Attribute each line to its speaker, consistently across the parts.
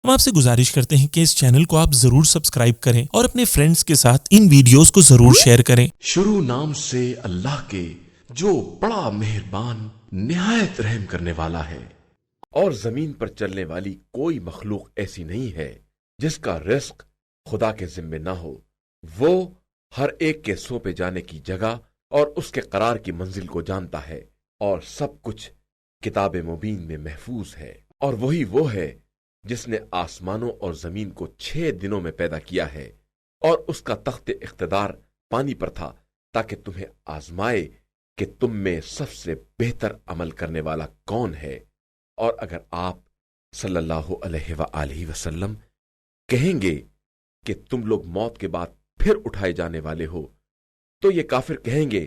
Speaker 1: ہم آپ سے گزارش کرتے ہیں کہ اس چینل کو آپ ضرور سبسکرائب کریں اور اپنے فرینڈز کے ساتھ ان ویڈیوز کو ضرور شیئر کریں۔
Speaker 2: شروع نام سے اللہ کے جو بڑا مہربان نہایت رحم کرنے والا ہے۔ اور زمین پر چلنے والی کوئی مخلوق ایسی نہیں ہے جس کا رزق خدا کے ذمے نہ ہو۔ وہ ہر ایک کے سونپے جانے کی جگہ اور اس کے قرار کی منزل کو جانتا ہے، اور سب کچھ کتاب مبین میں محفوظ ہے۔ اور وہی وہ ہے جس نے آسمانوں اور زمین کو 6 دنوں میں پیدا کیا ہے، اور اس کا تخت اقتدار پانی پر تھا تاکہ تمہیں آزمائے کہ تم میں سب سے بہتر عمل کرنے والا کون ہے۔ اور اگر آپ صلی اللہ علیہ وآلہ وسلم کہیں گے کہ تم لوگ موت کے بعد پھر اٹھائے جانے والے ہو، تو یہ کافر کہیں گے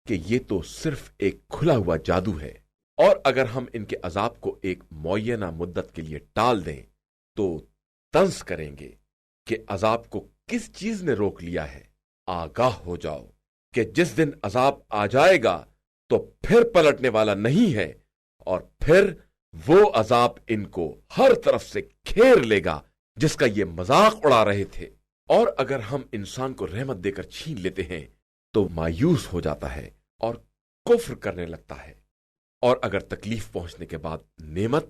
Speaker 2: کہ یہ تو صرف ایک کھلا ہوا جادو ہے۔ اور اگر ہم ان کے عذاب کو ایک معینہ مدت کے لیے ٹال دیں تو طنز کریں گے کہ عذاب کو کس چیز نے روک لیا ہے۔ آگاہ ہو جاؤ کہ جس دن عذاب آ جائے گا تو پھر پلٹنے والا نہیں ہے، اور پھر وہ عذاب ان کو ہر طرف سے گھیر لے گا جس کا یہ مذاق اڑا رہے تھے۔ اور اگر ہم انسان کو رحمت دے کر چھین لیتے ہیں تو مایوس ہو جاتا ہے اور کفر کرنے لگتا ہے، اور اگر تکلیف پہنچنے کے بعد نعمت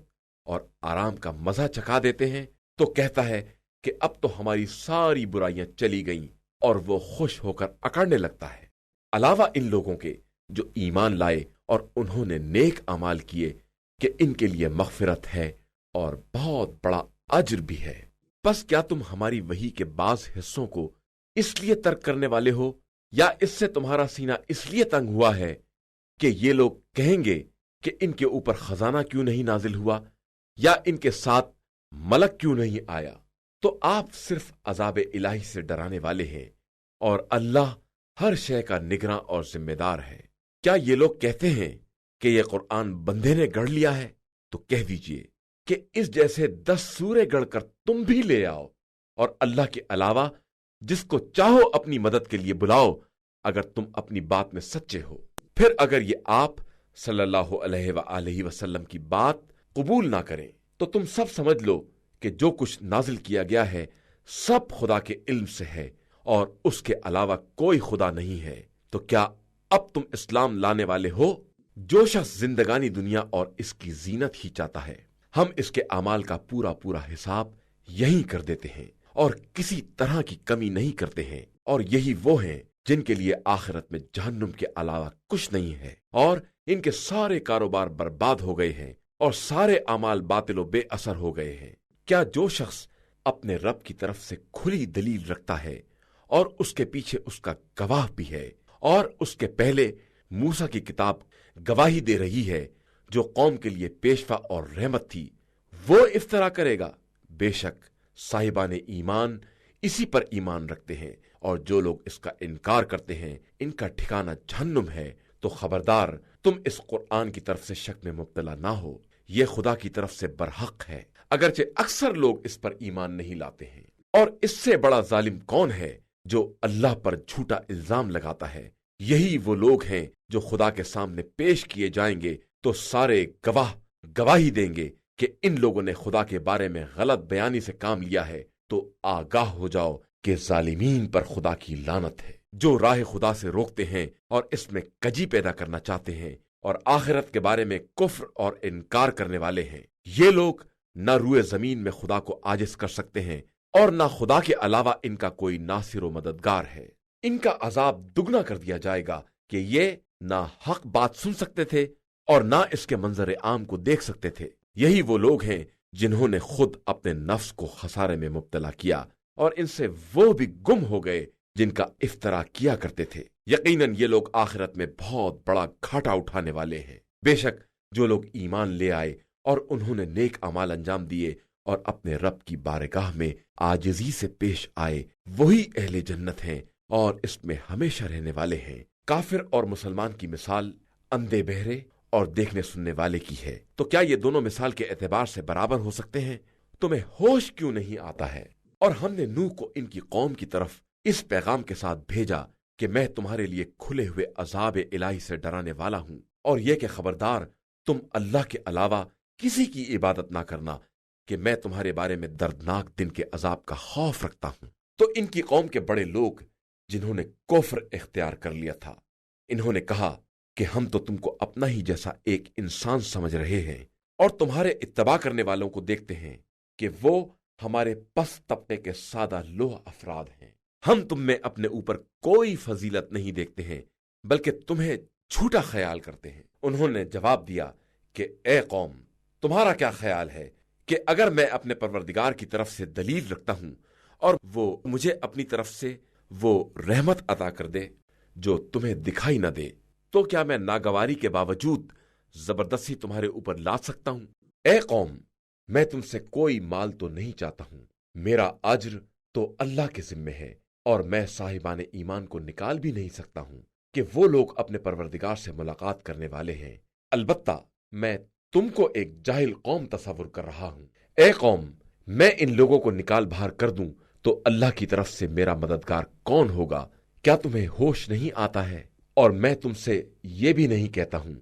Speaker 2: اور آرام کا مزہ چکھا دیتے ہیں تو کہتا ہے کہ اب تو ہماری ساری برائیاں چلی گئیں، اور وہ خوش ہو کر اکڑنے لگتا ہے۔ علاوہ ان لوگوں کے جو ایمان لائے اور انہوں نے نیک اعمال کیے کہ ان کے لیے مغفرت ہے اور بہت بڑا اجر بھی ہے۔ بس کیا تم ہماری وحی کے بعض حصوں کو اس لیے ترک کرنے والے ہو، یا اس سے تمہارا سینہ اس لیے تنگ ہوا ہے کہ یہ لوگ کہیں گے کہ ان کے اوپر خزانہ کیوں نہیں نازل ہوا، یا ان کے ساتھ ملک کیوں نہیں آیا؟ تو آپ صرف عذاب الہی سے ڈرانے والے ہیں، اور اللہ ہر شے کا نگراں اور ذمہ دار ہے۔ کیا یہ لوگ کہتے ہیں کہ یہ قرآن بندے نے گڑھ لیا ہے؟ تو کہہ دیجئے کہ اس جیسے 10 سورے گڑھ کر تم بھی لے آؤ، اور اللہ کے علاوہ جس کو چاہو اپنی مدد کے لیے بلاؤ، اگر تم اپنی بات میں سچے ہو۔ پھر اگر یہ آپ صلی اللہ علیہ وآلہ وسلم کی بات قبول نہ کریں تو تم سب سمجھ لو کہ جو کچھ نازل کیا گیا ہے سب خدا کے علم سے ہے، اور اس کے علاوہ کوئی خدا نہیں ہے۔ تو کیا اب تم اسلام لانے والے ہو؟ جو شخص زندگانی دنیا اور اس کی زینت ہی چاہتا ہے، ہم اس کے اعمال کا پورا حساب یہی کر دیتے ہیں اور کسی طرح کی کمی نہیں کرتے ہیں۔ اور یہی وہ ہیں جن کے لیے آخرت میں جہنم کے علاوہ کچھ نہیں ہے، اور ان کے سارے کاروبار برباد ہو گئے ہیں، اور سارے اعمال باطل و بے اثر ہو گئے ہیں۔ کیا جو شخص اپنے رب کی طرف سے کھلی دلیل رکھتا ہے اور اس کے پیچھے اس کا گواہ بھی ہے، اور اس کے پہلے موسیٰ کی کتاب گواہی دے رہی ہے جو قوم کے لیے پیشوا اور رحمت تھی، وہ افترا کرے گا؟ بے شک صاحبان ایمان اسی پر ایمان رکھتے ہیں، اور جو لوگ اس کا انکار کرتے ہیں ان کا ٹھکانہ جہنم ہے۔ تو خبردار تم اس قرآن کی طرف سے شک میں مبتلا نہ ہو، یہ خدا کی طرف سے برحق ہے، اگرچہ اکثر لوگ اس پر ایمان نہیں لاتے ہیں۔ اور اس سے بڑا ظالم کون ہے جو اللہ پر جھوٹا الزام لگاتا ہے؟ یہی وہ لوگ ہیں جو خدا کے سامنے پیش کیے جائیں گے تو سارے گواہ گواہی دیں گے کہ ان لوگوں نے خدا کے بارے میں غلط بیانی سے کام لیا ہے۔ تو آگاہ ہو جاؤ کہ ظالمین پر خدا کی لعنت ہے، جو راہ خدا سے روکتے ہیں اور اس میں کجی پیدا کرنا چاہتے ہیں، اور آخرت کے بارے میں کفر اور انکار کرنے والے ہیں۔ یہ لوگ نہ روئے زمین میں خدا کو عاجز کر سکتے ہیں، اور نہ خدا کے علاوہ ان کا کوئی ناصر و مددگار ہے۔ ان کا عذاب دگنا کر دیا جائے گا کہ یہ نہ حق بات سن سکتے تھے اور نہ اس کے منظر عام کو دیکھ سکتے تھے۔ یہی وہ لوگ ہیں جنہوں نے خود اپنے نفس کو خسارے میں مبتلا کیا، اور ان سے وہ بھی گم ہو گئے جن کا افترا کیا کرتے تھے۔ یقیناً یہ لوگ آخرت میں بہت بڑا گھاٹا اٹھانے والے ہیں۔ بے شک جو لوگ ایمان لے آئے اور انہوں نے نیک اعمال انجام دیے اور اپنے رب کی بارگاہ میں عاجزی سے پیش آئے، وہی اہل جنت ہیں اور اس میں ہمیشہ رہنے والے ہیں۔ کافر اور مسلمان کی مثال اندھے بہرے اور دیکھنے سننے والے کی ہے۔ تو کیا یہ دونوں مثال کے اعتبار سے برابر ہو سکتے ہیں؟ تمہیں ہوش کیوں نہیں آتا ہے؟ اور ہم نے نوح کو ان کی قوم کی طرف اس پیغام کے ساتھ بھیجا کہ میں تمہارے لیے کھلے ہوئے عذاب الہی سے ڈرانے والا ہوں، اور یہ کہ خبردار تم اللہ کے علاوہ کسی کی عبادت نہ کرنا، کہ میں تمہارے بارے میں دردناک دن کے عذاب کا خوف رکھتا ہوں۔ تو ان کی قوم کے بڑے لوگ جنہوں نے کفر اختیار کر لیا تھا، انہوں نے کہا کہ ہم تو تم کو اپنا ہی جیسا ایک انسان سمجھ رہے ہیں، اور تمہارے اتباع کرنے والوں کو دیکھتے ہیں کہ وہ ہمارے پست طبقے کے سادہ لوح افراد ہیں۔ ہم تم میں اپنے اوپر کوئی فضیلت نہیں دیکھتے ہیں، بلکہ تمہیں جھوٹا خیال کرتے ہیں۔ انہوں نے جواب دیا کہ اے قوم، تمہارا کیا خیال ہے کہ اگر میں اپنے پروردگار کی طرف سے دلیل رکھتا ہوں اور وہ مجھے اپنی طرف سے وہ رحمت عطا کر دے جو تمہیں دکھائی نہ دے، تو کیا میں ناگواری کے باوجود زبردستی تمہارے اوپر لا سکتا ہوں؟ اے قوم، میں تم سے کوئی مال تو نہیں چاہتا ہوں، میرا اجر تو اللہ کے ذمے ہے، اور میں صاحبان ایمان کو نکال بھی نہیں سکتا ہوں کہ وہ لوگ اپنے پروردگار سے ملاقات کرنے والے ہیں۔ البتہ میں تم کو ایک جاہل قوم تصور کر رہا ہوں۔ اے قوم، میں ان لوگوں کو نکال باہر کر دوں تو اللہ کی طرف سے میرا مددگار کون ہوگا؟ کیا تمہیں ہوش نہیں آتا ہے؟ اور میں تم سے یہ بھی نہیں کہتا ہوں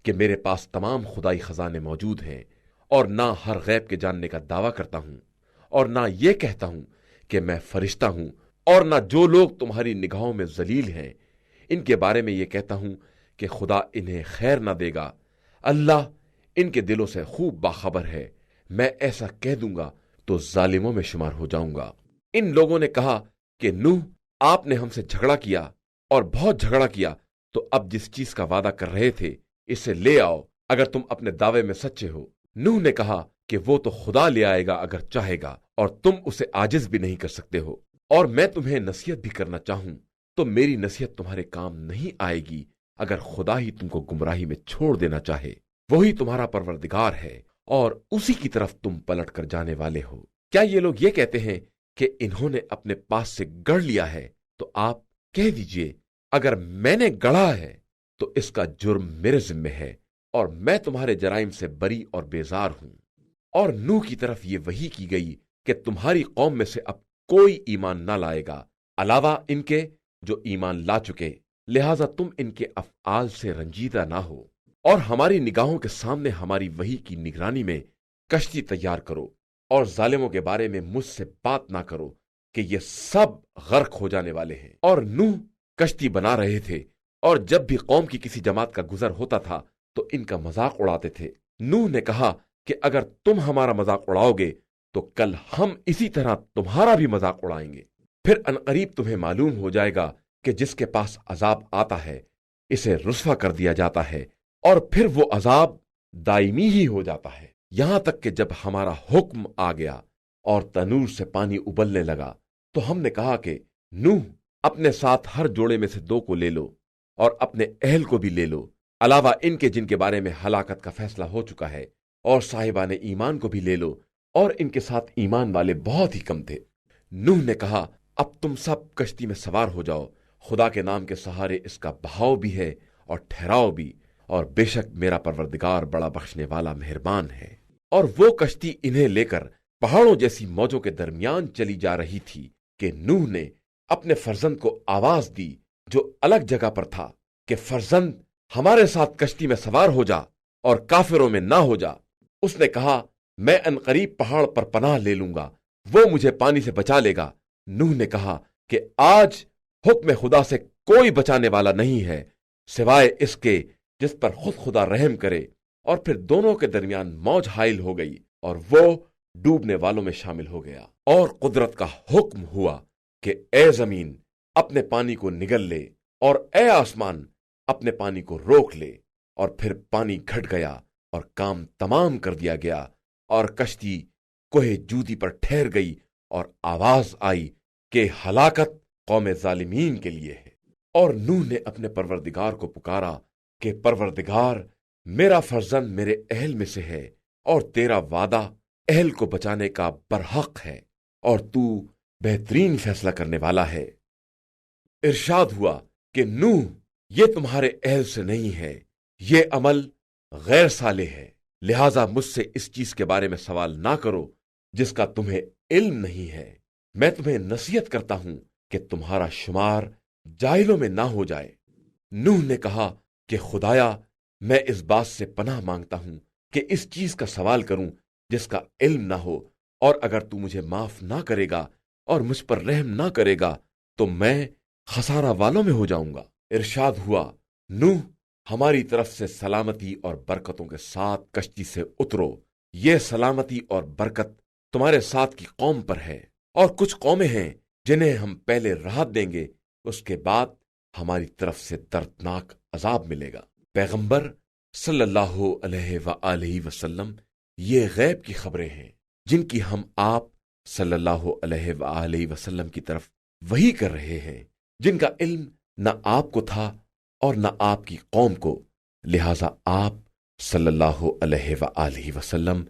Speaker 2: کہ میرے پاس تمام خدائی خزانے موجود ہیں، اور نہ ہر غیب کے جاننے کا دعویٰ کرتا ہوں، اور نہ یہ کہتا ہوں کہ میں فرشتہ ہوں، اور نہ جو لوگ تمہاری نگاہوں میں ذلیل ہیں ان کے بارے میں یہ کہتا ہوں کہ خدا انہیں خیر نہ دے گا۔ اللہ ان کے دلوں سے خوب باخبر ہے، میں ایسا کہہ دوں گا تو ظالموں میں شمار ہو جاؤں گا۔ ان لوگوں نے کہا کہ نوح، آپ نے ہم سے جھگڑا کیا اور بہت جھگڑا کیا، تو اب جس چیز کا وعدہ کر رہے تھے اسے لے آؤ اگر تم اپنے دعوے میں سچے ہو۔ نوح نے کہا کہ وہ تو خدا لے آئے گا اگر چاہے گا، اور تم اسے عاجز بھی نہیں کر سکتے ہو۔ اور میں تمہیں نصیحت بھی کرنا چاہوں تو میری نصیحت تمہارے کام نہیں آئے گی اگر خدا ہی تم کو گمراہی میں چھوڑ دینا چاہے۔ وہی تمہارا پروردگار ہے اور اسی کی طرف تم پلٹ کر جانے والے ہو۔ کیا یہ لوگ یہ کہتے ہیں کہ انہوں نے اپنے پاس سے گڑھ لیا ہے؟ تو آپ کہہ دیجئے، اگر میں نے گڑھا ہے تو اس کا جرم میرے ذمہ ہے، اور میں تمہارے جرائم سے بری اور بیزار ہوں۔ اور نوح کی طرف یہ وحی کی گئی کہ تمہاری قوم میں سے اب کوئی ایمان نہ لائے گا علاوہ ان کے جو ایمان لا چکے، لہذا تم ان کے افعال سے رنجیدہ نہ ہو، اور ہماری نگاہوں کے سامنے ہماری وحی کی نگرانی میں کشتی تیار کرو، اور ظالموں کے بارے میں مجھ سے بات نہ کرو کہ یہ سب غرق ہو جانے والے ہیں۔ اور نوح کشتی بنا رہے تھے، اور جب بھی قوم کی کسی جماعت کا گزر ہوتا تھا تو ان کا مذاق اڑاتے تھے۔ نوح نے کہا کہ اگر تم ہمارا مذاق اڑاؤ گے تو کل ہم اسی طرح تمہارا بھی مذاق اڑائیں گے۔ پھر عنقریب تمہیں معلوم ہو جائے گا کہ جس کے پاس عذاب آتا ہے اسے رسوا کر دیا جاتا ہے، اور پھر وہ عذاب دائمی ہی ہو جاتا ہے، یہاں تک کہ جب ہمارا حکم آ گیا اور تنور سے پانی ابلنے لگا تو ہم نے کہا کہ نوح، اپنے ساتھ ہر جوڑے میں سے 2 کو لے لو، اور اپنے اہل کو بھی لے لو، علاوہ ان کے جن کے بارے میں ہلاکت کا فیصلہ ہو چکا ہے، اور صاحبان ایمان کو بھی لے لو، اور ان کے ساتھ ایمان والے بہت ہی کم تھے۔ نوح نے کہا اب تم سب کشتی میں سوار ہو جاؤ، خدا کے نام کے سہارے اس کا بہاؤ بھی ہے اور ٹھہراؤ بھی، اور بے شک میرا پروردگار بڑا بخشنے والا مہربان ہے۔ اور وہ کشتی انہیں لے کر پہاڑوں جیسی موجوں کے درمیان چلی جا رہی تھی کہ نوح نے اپنے فرزند کو آواز دی جو الگ جگہ پر تھا کہ فرزند، ہمارے ساتھ کشتی میں سوار ہو جا اور کافروں میں نہ ہو جا۔ اس نے کہا میں عنقریب پہاڑ پر پناہ لے لوں گا، وہ مجھے پانی سے بچا لے گا۔ نوح نے کہا کہ آج حکم خدا سے کوئی بچانے والا نہیں ہے سوائے اس کے جس پر خود خدا رحم کرے۔ اور پھر دونوں کے درمیان موج حائل ہو گئی اور وہ ڈوبنے والوں میں شامل ہو گیا۔ اور قدرت کا حکم ہوا کہ اے زمین اپنے پانی کو نگل لے، اور اے آسمان اپنے پانی کو روک لے، اور پھر پانی گھٹ گیا اور کام تمام کر دیا گیا، اور کشتی کوہ جودی پر ٹھہر گئی، اور آواز آئی کہ ہلاکت قوم ظالمین کے لیے ہے۔ اور نوح نے اپنے پروردگار کو پکارا کہ پروردگار، میرا فرزند میرے اہل میں سے ہے، اور تیرا وعدہ اہل کو بچانے کا برحق ہے، اور تو بہترین فیصلہ کرنے والا ہے۔ ارشاد ہوا کہ نوح، یہ تمہارے اہل سے نہیں ہے، یہ عمل غیر صالح ہے، لہذا مجھ سے اس چیز کے بارے میں سوال نہ کرو جس کا تمہیں علم نہیں ہے۔ میں تمہیں نصیحت کرتا ہوں کہ تمہارا شمار جاہلوں میں نہ ہو جائے۔ نوح نے کہا کہ خدایا، میں اس بات سے پناہ مانگتا ہوں کہ اس چیز کا سوال کروں جس کا علم نہ ہو، اور اگر تو مجھے معاف نہ کرے گا اور مجھ پر رحم نہ کرے گا تو میں خسارہ والوں میں ہو جاؤں گا۔ ارشاد ہوا، نوح، ہماری طرف سے سلامتی اور برکتوں کے ساتھ کشتی سے اترو، یہ سلامتی اور برکت تمہارے ساتھ کی قوم پر ہے، اور کچھ قومیں ہیں جنہیں ہم پہلے راحت دیں گے، اس کے بعد ہماری طرف سے دردناک عذاب ملے گا۔ پیغمبر صلی اللہ علیہ وآلہ وسلم یہ غیب کی خبریں ہیں جن کی ہم آپ صلی اللہ علیہ وآلہ وسلم کی طرف وحی کر رہے ہیں، جن کا علم نہ آپ کو تھا اور نہ آپ کی قوم کو، لہذا آپ صلی اللہ علیہ وآلہ وسلم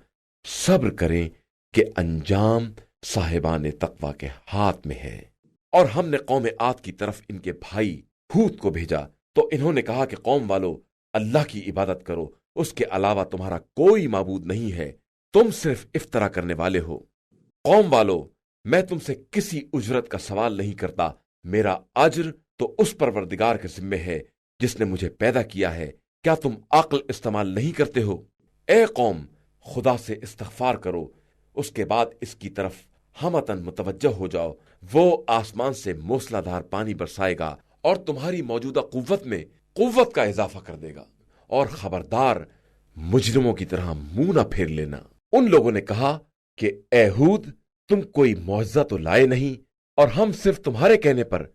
Speaker 2: صبر کریں کہ انجام صاحبان تقوی کے ہاتھ میں ہے۔ اور ہم نے قوم عاد کی طرف ان کے بھائی ہود کو بھیجا تو انہوں نے کہا کہ قوم والو، اللہ کی عبادت کرو، اس کے علاوہ تمہارا کوئی معبود نہیں ہے، تم صرف افطرا کرنے والے ہو۔ قوم والو، میں تم سے کسی اجرت کا سوال نہیں کرتا، میرا اجر تو اس پروردگار کے ذمے ہے جس نے مجھے پیدا کیا ہے، کیا تم عقل استعمال نہیں کرتے ہو؟ اے قوم، خدا سے استغفار کرو، اس کے بعد اس کی طرف ہمتن متوجہ ہو جاؤ، وہ آسمان سے موسلا دھار پانی برسائے گا اور تمہاری موجودہ قوت میں قوت کا اضافہ کر دے گا، اور خبردار مجرموں کی طرح منہ نہ پھیر لینا۔ ان لوگوں نے کہا کہ اے ہود، تم کوئی معجزہ تو لائے نہیں، اور ہم صرف تمہارے کہنے پر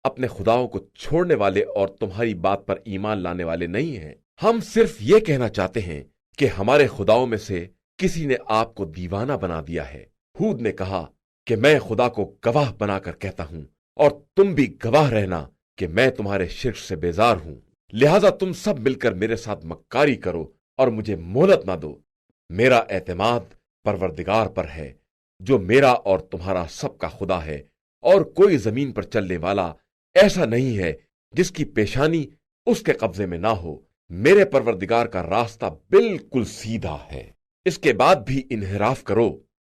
Speaker 2: اپنے خداؤں کو چھوڑنے والے اور تمہاری بات پر ایمان لانے والے نہیں ہیں، ہم صرف یہ کہنا چاہتے ہیں کہ ہمارے خداؤں میں سے کسی نے آپ کو دیوانہ بنا دیا ہے۔ ہود نے کہا کہ میں خدا کو گواہ بنا کر کہتا ہوں، اور تم بھی گواہ رہنا کہ میں تمہارے شرک سے بیزار ہوں، لہذا تم سب مل کر میرے ساتھ مکاری کرو اور مجھے مہلت نہ دو۔ میرا اعتماد پروردگار پر ہے جو میرا اور تمہارا سب کا خدا ہے، اور کوئی زمین پر چلنے والا ایسا نہیں ہے جس کی پیشانی اس کے قبضے میں نہ ہو، میرے پروردگار کا راستہ بالکل سیدھا ہے۔ اس کے بعد بھی انحراف کرو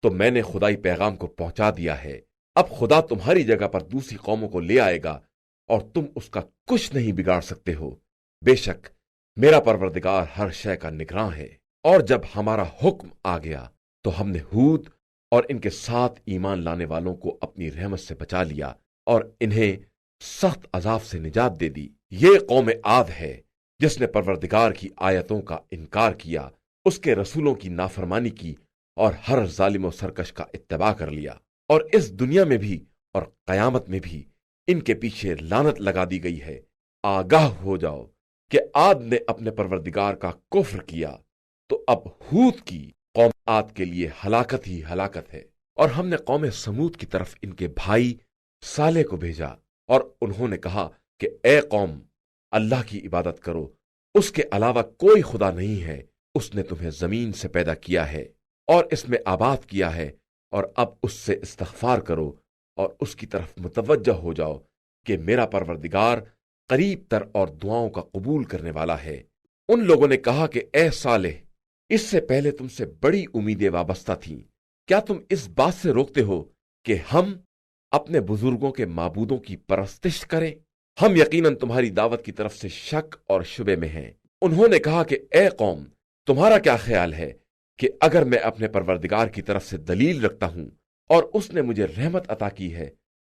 Speaker 2: تو میں نے خدائی پیغام کو پہنچا دیا ہے، اب خدا تمہاری جگہ پر دوسری قوموں کو لے آئے گا اور تم اس کا کچھ نہیں بگاڑ سکتے ہو، بے شک میرا پروردگار ہر شے کا نگراں ہے۔ اور جب ہمارا حکم آ گیا تو ہم نے ہود اور ان کے ساتھ ایمان لانے والوں کو اپنی رحمت سے بچا لیا اور انہیں سخت عذاب سے نجات دے دی۔ یہ قوم عاد ہے جس نے پروردگار کی آیتوں کا انکار کیا، اس کے رسولوں کی نافرمانی کی اور ہر ظالم و سرکش کا اتباع کر لیا، اور اس دنیا میں بھی اور قیامت میں بھی ان کے پیچھے لعنت لگا دی گئی ہے۔ آگاہ ہو جاؤ کہ عاد نے اپنے پروردگار کا کفر کیا، تو اب ہود کی قوم عاد کے لیے ہلاکت ہی ہلاکت ہے۔ اور ہم نے قوم سمود کی طرف ان کے بھائی صالح کو بھیجا، اور انہوں نے کہا کہ اے قوم، اللہ کی عبادت کرو، اس کے علاوہ کوئی خدا نہیں ہے، اس نے تمہیں زمین سے پیدا کیا ہے اور اس میں آباد کیا ہے، اور اب اس سے استغفار کرو اور اس کی طرف متوجہ ہو جاؤ کہ میرا پروردگار قریب تر اور دعاؤں کا قبول کرنے والا ہے۔ ان لوگوں نے کہا کہ اے صالح، اس سے پہلے تم سے بڑی امیدیں وابستہ تھیں، کیا تم اس بات سے روکتے ہو کہ ہم اپنے بزرگوں کے معبودوں کی پرستش کریں؟ ہم یقیناً تمہاری دعوت کی طرف سے شک اور شبے میں ہیں۔ انہوں نے کہا کہ اے قوم، تمہارا کیا خیال ہے کہ اگر میں اپنے پروردگار کی طرف سے دلیل رکھتا ہوں اور اس نے مجھے رحمت عطا کی ہے،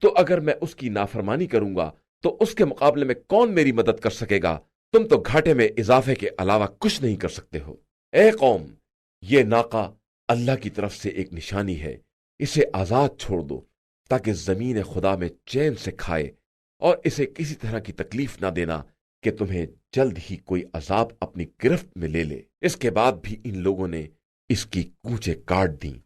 Speaker 2: تو اگر میں اس کی نافرمانی کروں گا تو اس کے مقابلے میں کون میری مدد کر سکے گا؟ تم تو گھاٹے میں اضافے کے علاوہ کچھ نہیں کر سکتے ہو۔ اے قوم، یہ ناقہ اللہ کی طرف سے ایک نشانی ہے، اسے آزاد چھوڑ دو تاکہ زمین خدا میں چین سے کھائے، اور اسے کسی طرح کی تکلیف نہ دینا کہ تمہیں جلد ہی کوئی عذاب اپنی گرفت میں لے لے۔ اس کے بعد بھی ان لوگوں نے اس کی کوچیں کاٹ دیں،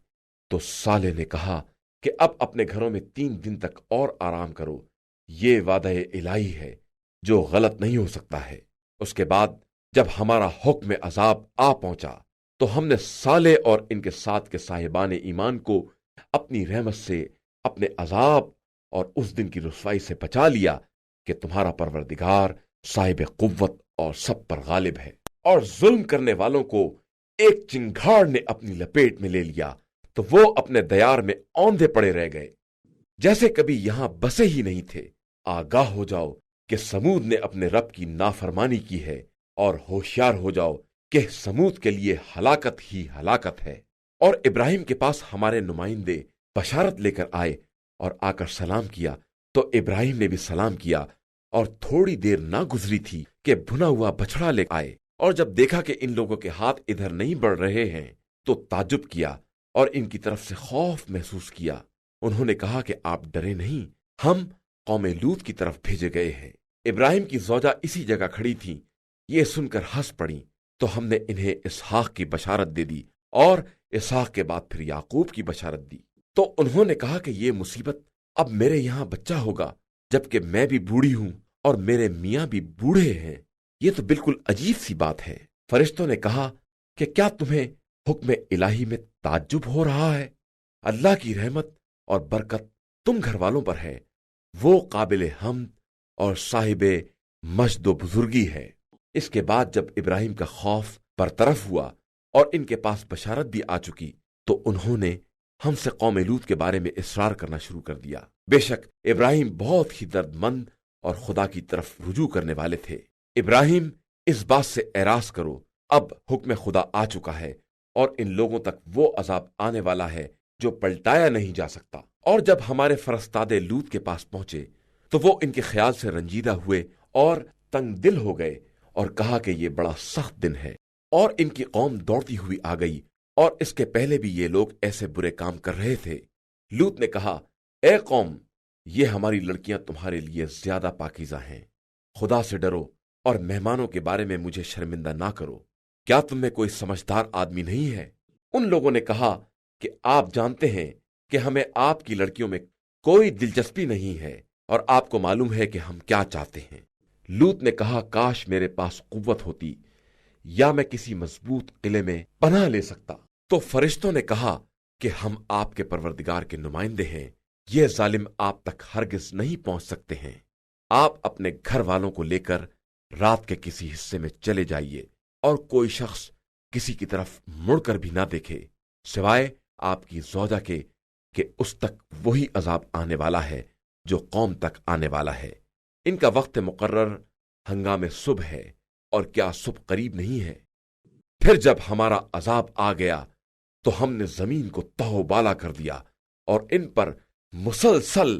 Speaker 2: تو صالح نے کہا کہ اب اپنے گھروں میں 3 دن تک اور آرام کرو، یہ وعدہ الہی ہے جو غلط نہیں ہو سکتا ہے۔ اس کے بعد جب ہمارا حکم عذاب آ پہنچا تو ہم نے صالح اور ان کے ساتھ کے صاحبان ایمان کو اپنی رحمت سے اپنے عذاب اور اس دن کی رسوائی سے بچا لیا کہ تمہارا پروردگار صاحب قوت اور سب پر غالب ہے۔ اور ظلم کرنے والوں کو ایک چنگھاڑ نے اپنی لپیٹ میں لے لیا تو وہ اپنے دیار میں اوندھے پڑے رہ گئے، جیسے کبھی یہاں بسے ہی نہیں تھے۔ آگاہ ہو جاؤ کہ سمود نے اپنے رب کی نافرمانی کی ہے، اور ہوشیار ہو جاؤ کہ سمود کے لیے ہلاکت ہی ہلاکت ہے۔ اور ابراہیم کے پاس ہمارے نمائندے بشارت لے کر آئے اور آ کر سلام کیا، تو ابراہیم نے بھی سلام کیا، اور تھوڑی دیر نہ گزری تھی کہ بھنا ہوا بچڑا لے آئے، اور جب دیکھا کہ ان لوگوں کے ہاتھ ادھر نہیں بڑھ رہے ہیں تو تعجب کیا اور ان کی طرف سے خوف محسوس کیا۔ انہوں نے کہا کہ آپ ڈرے نہیں، ہم قوم لوط کی طرف بھیجے گئے ہیں۔ ابراہیم کی زوجہ اسی جگہ کھڑی تھی، یہ سن کر ہنس پڑی، تو ہم نے انہیں اسحاق کی بشارت دے دی، اور اسحاق کے بعد پھر یعقوب کی بشارت دی۔ تو انہوں نے کہا کہ یہ مصیبت اب میرے یہاں بچہ ہوگا، جبکہ میں بھی بوڑھی ہوں اور میرے میاں بھی بوڑھے ہیں، یہ تو بالکل عجیب سی بات ہے۔ فرشتوں نے کہا کہ کیا تمہیں حکم الہی میں تعجب ہو رہا ہے؟ اللہ کی رحمت اور برکت تم گھر والوں پر ہے، وہ قابل حمد اور صاحب مجد و بزرگی ہے۔ اس کے بعد جب ابراہیم کا خوف برطرف ہوا اور ان کے پاس بشارت بھی آ چکی، تو انہوں نے ہم سے قوم لوط کے بارے میں اصرار کرنا شروع کر دیا۔ بے شک ابراہیم بہت ہی درد مند اور خدا کی طرف رجوع کرنے والے تھے۔ ابراہیم، اس بات سے اعراض کرو، اب حکم خدا آ چکا ہے اور ان لوگوں تک وہ عذاب آنے والا ہے جو پلٹایا نہیں جا سکتا۔ اور جب ہمارے فرستادے لوط کے پاس پہنچے تو وہ ان کے خیال سے رنجیدہ ہوئے اور تنگ دل ہو گئے اور کہا کہ یہ بڑا سخت دن ہے، اور ان کی قوم دوڑتی ہوئی آ گئی، اور اس کے پہلے بھی یہ لوگ ایسے برے کام کر رہے تھے۔ لوط نے کہا، اے قوم، یہ ہماری لڑکیاں تمہارے لیے زیادہ پاکیزہ ہیں، خدا سے ڈرو اور مہمانوں کے بارے میں مجھے شرمندہ نہ کرو۔ کیا تم میں کوئی سمجھدار آدمی نہیں ہے؟ ان لوگوں نے کہا کہ آپ جانتے ہیں کہ ہمیں آپ کی لڑکیوں میں کوئی دلچسپی نہیں ہے، اور آپ کو معلوم ہے کہ ہم کیا چاہتے ہیں۔ لوط نے کہا، کاش میرے پاس قوت ہوتی یا میں کسی مضبوط قلعے میں پناہ لے سکتا۔ تو فرشتوں نے کہا کہ ہم آپ کے پروردگار کے نمائندے ہیں، یہ ظالم آپ تک ہرگز نہیں پہنچ سکتے ہیں۔ آپ اپنے گھر والوں کو لے کر رات کے کسی حصے میں چلے جائیے، اور کوئی شخص کسی کی طرف مڑ کر بھی نہ دیکھے سوائے آپ کی زوجہ کے، کہ اس تک وہی عذاب آنے والا ہے جو قوم تک آنے والا ہے۔ ان کا وقت مقرر ہنگام صبح ہے، اور کیا صبح قریب نہیں ہے؟ پھر جب ہمارا عذاب آ گیا تو ہم نے زمین کو تہو بالا کر دیا اور ان پر مسلسل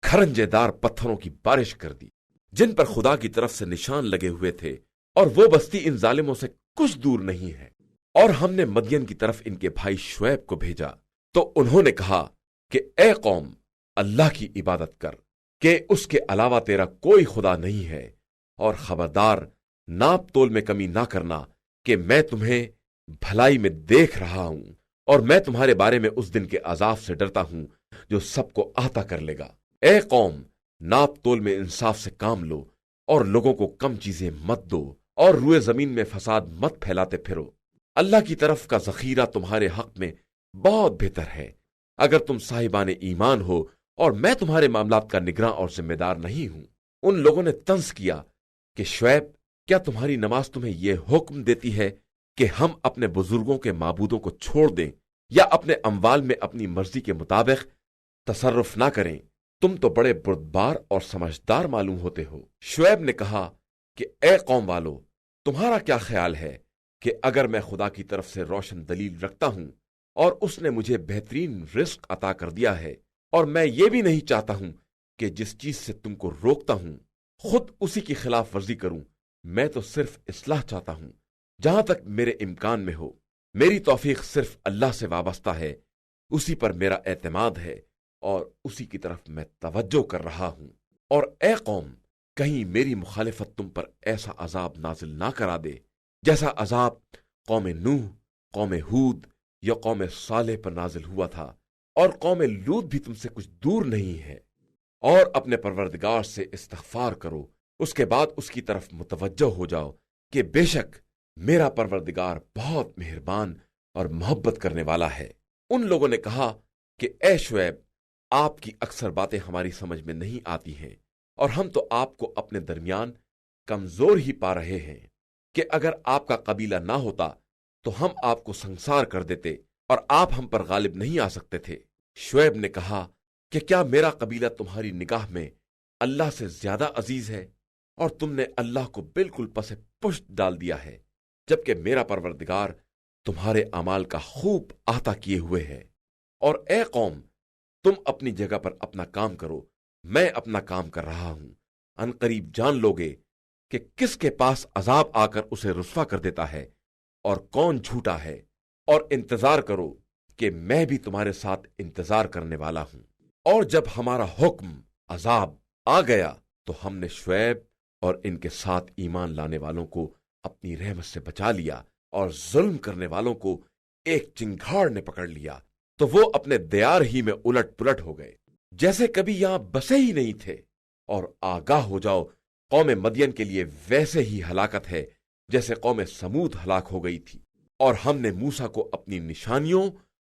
Speaker 2: کھرنجے دار پتھروں کی بارش کر دی، جن پر خدا کی طرف سے نشان لگے ہوئے تھے، اور وہ بستی ان ظالموں سے کچھ دور نہیں ہے۔ اور ہم نے مدین کی طرف ان کے بھائی شعیب کو بھیجا، تو انہوں نے کہا کہ اے قوم، اللہ کی عبادت کر کہ اس کے علاوہ تیرا کوئی خدا نہیں ہے، اور خبردار ناپ تول میں کمی نہ کرنا، کہ میں تمہیں بھلائی میں دیکھ رہا ہوں، اور میں تمہارے بارے میں اس دن کے عذاب سے ڈرتا ہوں جو سب کو احاطہ کر لے گا۔ اے قوم، ناپ تول میں انصاف سے کام لو، اور لوگوں کو کم چیزیں مت دو، اور روئے زمین میں فساد مت پھیلاتے پھرو۔ اللہ کی طرف کا ذخیرہ تمہارے حق میں بہت بہتر ہے، اگر تم صاحبان ایمان ہو، اور میں تمہارے معاملات کا نگراں اور ذمہ دار نہیں ہوں۔ ان لوگوں نے طنز کیا کہ شعیب، کیا تمہاری نماز تمہیں یہ حکم دیتی ہے کہ ہم اپنے بزرگوں کے معبودوں کو چھوڑ دیں، یا اپنے اموال میں اپنی مرضی کے مطابق تصرف نہ کریں؟ تم تو بڑے بردبار اور سمجھدار معلوم ہوتے ہو۔ شعیب نے کہا کہ اے قوم والو، تمہارا کیا خیال ہے کہ اگر میں خدا کی طرف سے روشن دلیل رکھتا ہوں، اور اس نے مجھے بہترین رزق عطا کر دیا ہے، اور میں یہ بھی نہیں چاہتا ہوں کہ جس چیز سے تم کو روکتا ہوں خود اسی کی خلاف ورزی کروں، میں تو صرف اصلاح چاہتا ہوں جہاں تک میرے امکان میں ہو۔ میری توفیق صرف اللہ سے وابستہ ہے، اسی پر میرا اعتماد ہے، اور اسی کی طرف میں توجہ کر رہا ہوں۔ اور اے قوم، کہیں میری مخالفت تم پر ایسا عذاب نازل نہ کرا دے جیسا عذاب قوم نوح، قوم ہود یا قوم صالح پر نازل ہوا تھا۔ اور قوم لوط بھی تم سے کچھ دور نہیں ہے۔ اور اپنے پروردگار سے استغفار کرو، اس کے بعد اس کی طرف متوجہ ہو جاؤ کہ بے شک میرا پروردگار بہت مہربان اور محبت کرنے والا ہے۔ ان لوگوں نے کہا کہ اے شعیب، آپ کی اکثر باتیں ہماری سمجھ میں نہیں آتی ہیں، اور ہم تو آپ کو اپنے درمیان کمزور ہی پا رہے ہیں، کہ اگر آپ کا قبیلہ نہ ہوتا تو ہم آپ کو سنسار کر دیتے، اور آپ ہم پر غالب نہیں آ سکتے تھے۔ شعیب نے کہا کہ کیا میرا قبیلہ تمہاری نگاہ میں اللہ سے زیادہ عزیز ہے، اور تم نے اللہ کو بالکل پس پشت ڈال دیا ہے، جبکہ میرا پروردگار تمہارے اعمال کا خوب احاطہ کیے ہوئے ہے۔ اور اے قوم، تم اپنی جگہ پر اپنا کام کرو، میں اپنا کام کر رہا ہوں۔ ان قریب جان لوگے کہ کس کے پاس عذاب آ کر اسے رسوا کر دیتا ہے اور کون جھوٹا ہے، اور انتظار کرو کہ میں بھی تمہارے ساتھ انتظار کرنے والا ہوں۔ اور جب ہمارا حکم عذاب آ گیا تو ہم نے شعیب اور ان کے ساتھ ایمان لانے والوں کو اپنی رحمت سے بچا لیا، اور ظلم کرنے والوں کو ایک چنگھاڑ نے پکڑ لیا تو وہ اپنے دیار ہی میں الٹ پلٹ ہو گئے، جیسے کبھی یہاں بسے ہی نہیں تھے۔ اور آگاہ ہو جاؤ، قوم مدین کے لیے ویسے ہی ہلاکت ہے جیسے قوم سمود ہلاک ہو گئی تھی۔ اور ہم نے موسیٰ کو اپنی نشانیوں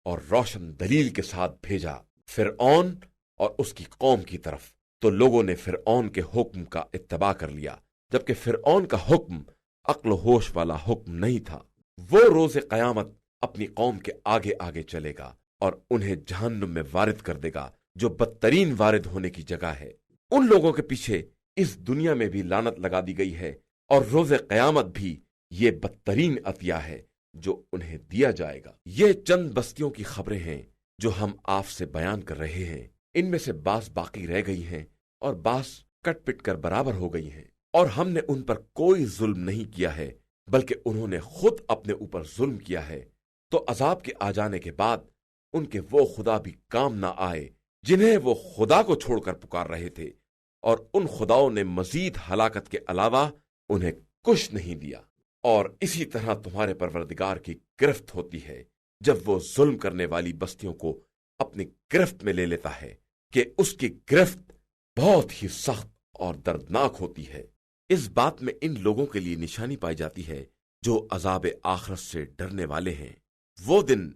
Speaker 2: اور روشن دلیل کے ساتھ بھیجا فرعون اور اس کی قوم کی طرف، تو لوگوں نے فرعون کے حکم کا اتباع کر لیا، جبکہ فرعون کا حکم عقل و ہوش والا حکم نہیں تھا۔ وہ روز قیامت اپنی قوم کے آگے آگے چلے گا اور انہیں جہنم میں وارد کر دے گا، جو بدترین وارد ہونے کی جگہ ہے۔ ان لوگوں کے پیچھے اس دنیا میں بھی لعنت لگا دی گئی ہے، اور روز قیامت بھی یہ بدترین عطیہ ہے جو انہیں دیا جائے گا۔ یہ چند بستیوں کی خبریں ہیں جو ہم آپ سے بیان کر رہے ہیں۔ ان میں سے بعض باقی رہ گئی ہیں اور بعض کٹ پٹ کر برابر ہو گئی ہیں، اور ہم نے ان پر کوئی ظلم نہیں کیا ہے، بلکہ انہوں نے خود اپنے اوپر ظلم کیا ہے۔ تو عذاب کے آ جانے کے بعد ان کے وہ خدا بھی کام نہ آئے جنہیں وہ خدا کو چھوڑ کر پکار رہے تھے، اور ان خداؤں نے مزید ہلاکت کے علاوہ انہیں کچھ نہیں دیا۔ اور اسی طرح تمہارے پروردگار کی گرفت ہوتی ہے جب وہ ظلم کرنے والی بستیوں کو اپنی گرفت میں لے لیتا ہے، کہ اس کی گرفت بہت ہی سخت اور دردناک ہوتی ہے۔ اس بات میں ان لوگوں کے لیے نشانی پائی جاتی ہے جو عذاب آخرت سے ڈرنے والے ہیں۔ وہ دن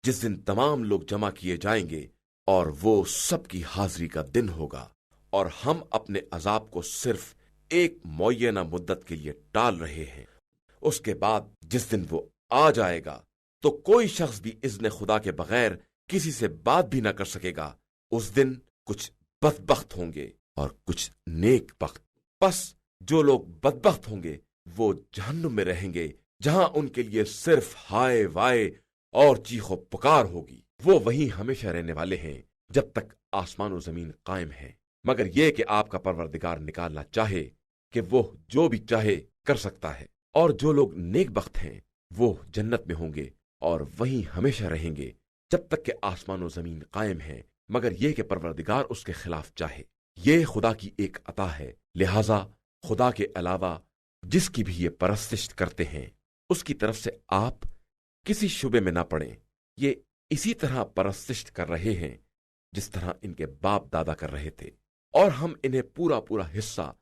Speaker 2: جس دن تمام لوگ جمع کیے جائیں گے اور وہ سب کی حاضری کا دن ہوگا، اور ہم اپنے عذاب کو صرف ایک معینہ مدت کے لیے ٹال رہے ہیں۔ اس کے بعد جس دن وہ آ جائے گا تو کوئی شخص بھی اذن خدا کے بغیر کسی سے بات بھی نہ کر سکے گا۔ اس دن کچھ بدبخت ہوں گے اور کچھ نیک بخت۔ پس جو لوگ بدبخت ہوں گے وہ جہنم میں رہیں گے، جہاں ان کے لیے صرف ہائے وائے اور چیخ و پکار ہوگی۔ وہ وہیں ہمیشہ رہنے والے ہیں جب تک آسمان و زمین قائم ہے، مگر یہ کہ آپ کا پروردگار نکالنا چاہے کہ وہ جو بھی چاہے کر سکتا ہے۔ اور جو لوگ نیک بخت ہیں وہ جنت میں ہوں گے اور وہیں ہمیشہ رہیں گے جب تک کہ آسمان و زمین قائم ہے، مگر یہ کہ پروردگار اس کے خلاف چاہے۔ یہ خدا کی ایک عطا ہے، لہذا خدا کے علاوہ جس کی بھی یہ پرستش کرتے ہیں اس کی طرف سے آپ کسی شبے میں نہ پڑیں۔ یہ اسی طرح پرستش کر رہے ہیں جس طرح ان کے باپ دادا کر رہے تھے، اور ہم انہیں پورا پورا حصہ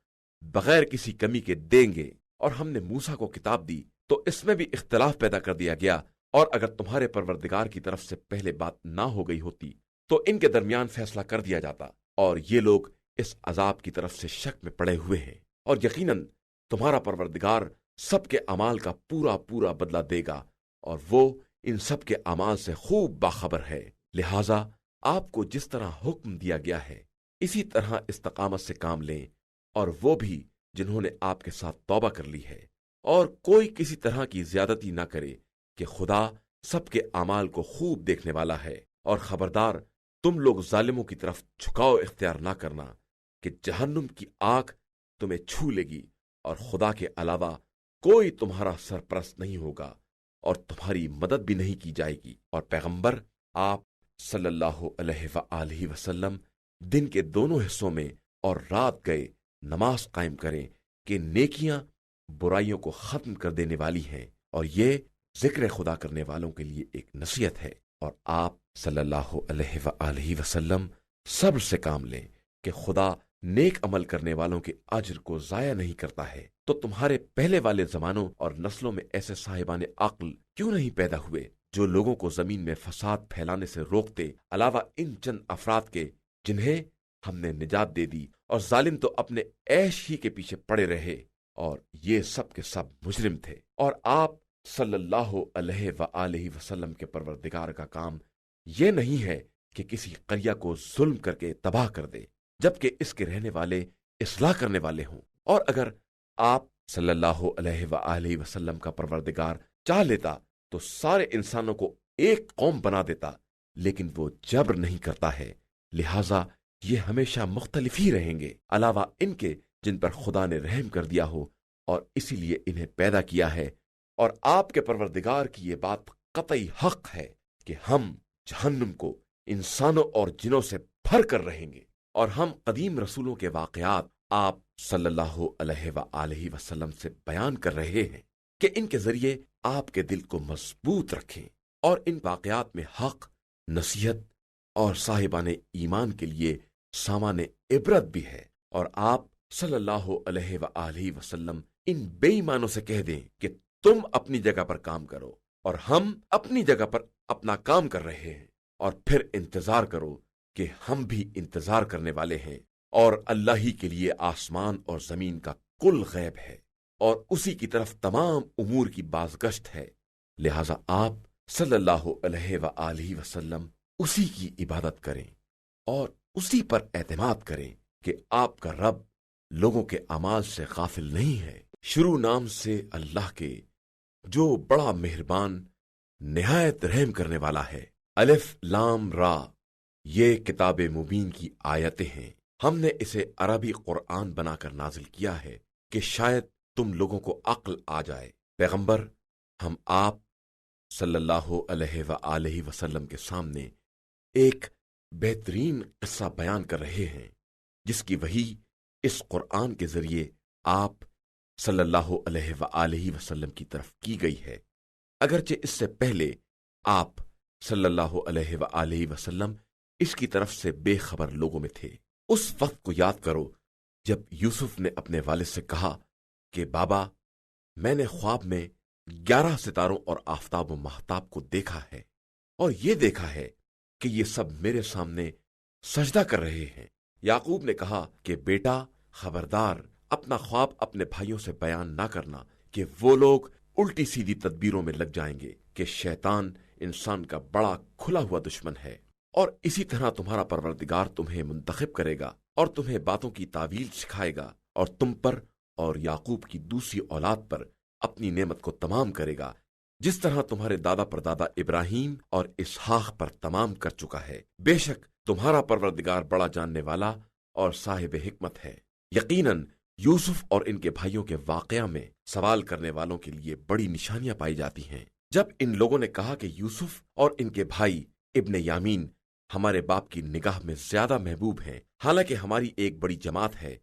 Speaker 2: بغیر کسی کمی کے دیں گے۔ اور ہم نے موسیٰ کو کتاب دی تو اس میں بھی اختلاف پیدا کر دیا گیا، اور اگر تمہارے پروردگار کی طرف سے پہلے بات نہ ہو گئی ہوتی تو ان کے درمیان فیصلہ کر دیا جاتا، اور یہ لوگ اس عذاب کی طرف سے شک میں پڑے ہوئے ہیں۔ اور یقیناً تمہارا پروردگار سب کے اعمال کا پورا پورا بدلہ دے گا، اور وہ ان سب کے اعمال سے خوب باخبر ہے۔ لہذا آپ کو جس طرح حکم دیا گیا ہے اسی طرح استقامت سے کام لیں، اور وہ بھی جنہوں نے آپ کے ساتھ توبہ کر لی ہے، اور کوئی کسی طرح کی زیادتی نہ کرے، کہ خدا سب کے اعمال کو خوب دیکھنے والا ہے۔ اور خبردار، تم لوگ ظالموں کی طرف جھکاؤ اختیار نہ کرنا، کہ جہنم کی آگ تمہیں چھو لے گی، اور خدا کے علاوہ کوئی تمہارا سرپرست نہیں ہوگا، اور تمہاری مدد بھی نہیں کی جائے گی۔ اور پیغمبر آپ صلی اللہ علیہ وآلہ وسلم دن کے دونوں حصوں میں اور رات گئے نماز قائم کریں، کہ نیکیاں برائیوں کو ختم کر دینے والی ہیں، اور یہ ذکر خدا کرنے والوں کے لیے ایک نصیحت ہے۔ اور آپ صلی اللہ علیہ وآلہ وسلم صبر سے کام لیں، کہ خدا نیک عمل کرنے والوں کے اجر کو ضائع نہیں کرتا ہے۔ تو تمہارے پہلے والے زمانوں اور نسلوں میں ایسے صاحبان عقل کیوں نہیں پیدا ہوئے جو لوگوں کو زمین میں فساد پھیلانے سے روکتے، علاوہ ان چند افراد کے جنہیں ہم نے نجات دے دی، اور ظالم تو اپنے عیش ہی کے پیچھے پڑے رہے، اور یہ سب کے سب مجرم تھے۔ اور آپ صلی اللہ علیہ وآلہ وسلم کے پروردگار کا کام یہ نہیں ہے کہ کسی قریہ کو ظلم کر کے تباہ کر دے، جبکہ اس کے رہنے والے اصلاح کرنے والے ہوں۔ اور اگر آپ صلی اللہ علیہ وآلہ وسلم کا پروردگار چاہ لیتا تو سارے انسانوں کو ایک قوم بنا دیتا، لیکن وہ جبر نہیں کرتا ہے، لہٰذا یہ ہمیشہ مختلف ہی رہیں گے، علاوہ ان کے جن پر خدا نے رحم کر دیا ہو اور اسی لیے انہیں پیدا کیا ہے۔ اور آپ کے پروردگار کی یہ بات قطعی حق ہے کہ ہم جہنم کو انسانوں اور جنوں سے بھر کر رہیں گے۔ اور ہم قدیم رسولوں کے واقعات آپ صلی اللہ علیہ وآلہ وسلم سے بیان کر رہے ہیں کہ ان کے ذریعے آپ کے دل کو مضبوط رکھیں، اور ان واقعات میں حق، نصیحت اور صاحبان ایمان کے لیے سامان عبرت بھی ہے۔ اور آپ صلی اللہ علیہ وآلہ وسلم ان بے ایمانوں سے کہہ دیں کہ تم اپنی جگہ پر کام کرو اور ہم اپنی جگہ پر اپنا کام کر رہے ہیں، اور پھر انتظار کرو کہ ہم بھی انتظار کرنے والے ہیں، اور اللہ ہی کے لیے آسمان اور زمین کا کل غیب ہے، اور اسی کی طرف تمام امور کی بازگشت ہے، لہذا آپ صلی اللہ علیہ وآلہ وسلم اسی کی عبادت کریں اور اسی پر اعتماد کریں کہ آپ کا رب لوگوں کے اعمال سے غافل نہیں ہے۔ شروع نام سے اللہ کے جو بڑا مہربان نہایت رحم کرنے والا ہے۔ الف لام را، یہ کتاب مبین کی آیتیں ہیں۔ ہم نے اسے عربی قرآن بنا کر نازل کیا ہے کہ شاید تم لوگوں کو عقل آ جائے۔ پیغمبر، ہم آپ صلی اللہ علیہ وآلہ وسلم کے سامنے ایک بہترین قصہ بیان کر رہے ہیں جس کی وحی اس قرآن کے ذریعے آپ صلی اللہ علیہ وآلہ وسلم کی طرف کی گئی ہے، اگرچہ اس سے پہلے آپ صلی اللہ علیہ وآلہ وسلم اس کی طرف سے بے خبر لوگوں میں تھے۔ اس وقت کو یاد کرو جب یوسف نے اپنے والد سے کہا کہ بابا، میں نے خواب میں 11 ستاروں اور آفتاب و مہتاب کو دیکھا ہے، اور یہ دیکھا ہے کہ یہ سب میرے سامنے سجدہ کر رہے ہیں۔ یعقوب نے کہا کہ بیٹا، خبردار، اپنا خواب اپنے بھائیوں سے بیان نہ کرنا کہ وہ لوگ الٹی سیدھی تدبیروں میں لگ جائیں گے، کہ شیطان انسان کا بڑا کھلا ہوا دشمن ہے، اور اسی طرح تمہارا پروردگار تمہیں منتخب کرے گا اور تمہیں باتوں کی تعویل سکھائے گا، اور تم پر اور یعقوب کی دوسری اولاد پر اپنی نعمت کو تمام کرے گا، جس طرح تمہارے دادا پردادا ابراہیم اور اسحاق پر تمام کر چکا ہے۔ بے شک تمہارا پروردگار بڑا جاننے والا اور صاحب حکمت ہے۔ یقیناً یوسف اور ان کے بھائیوں کے واقعہ میں سوال کرنے والوں کے لیے بڑی نشانیاں پائی جاتی ہیں۔ جب ان لوگوں نے کہا کہ یوسف اور ان کے بھائی ابن یامین ہمارے باپ کی نگاہ میں زیادہ محبوب ہیں، حالانکہ ہماری ایک بڑی جماعت ہے،